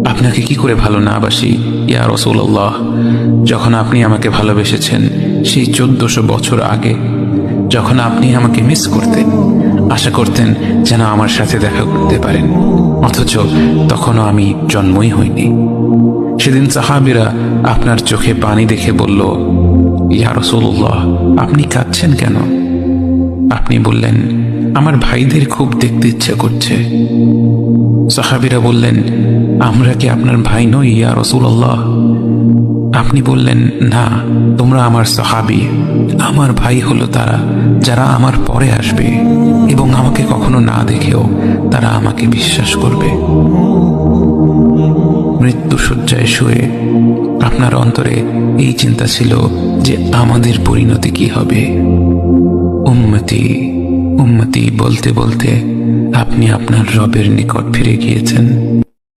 আপনাকে কি করে ভালো না বাসি ইয়া রাসূলুল্লাহ। যখন আপনি আমাকে ভালোবেসেছেন সেই 1400 বছর আগে, যখন আপনি আমাকে মিস করতেন, আশা করতেন যেন আমার সাথে দেখা করতে পারেন, অথচ তখনও আমি জন্মই হইনি। সেদিন সাহাবীরা আপনার চোখে পানি দেখে বলল, ইয়া রাসূলুল্লাহ, আপনি কাঁদছেন কেন? আপনি বললেন, আমার ভাইদের খুব দেখতে ইচ্ছা করছে। সাহাবীরা বললেন, আমরা কি আপনার ভাই নই ইয়া রাসূলুল্লাহ? আপনি বললেন, না, তোমরা আমার সাহাবী। আমার ভাই হলো তারা যারা আমার পরে আসবে এবং আমাকে কখনো না দেখেও তারা আমাকে বিশ্বাস করবে। মৃত্যু শয্যায় শুয়ে আপনার অন্তরে এই চিন্তা ছিল যে আমাদের পরিণতি কি হবে। উম্মতি উম্মতি বলতে বলতে আপনি আপনার রবের নিকট ফিরে গিয়েছেন।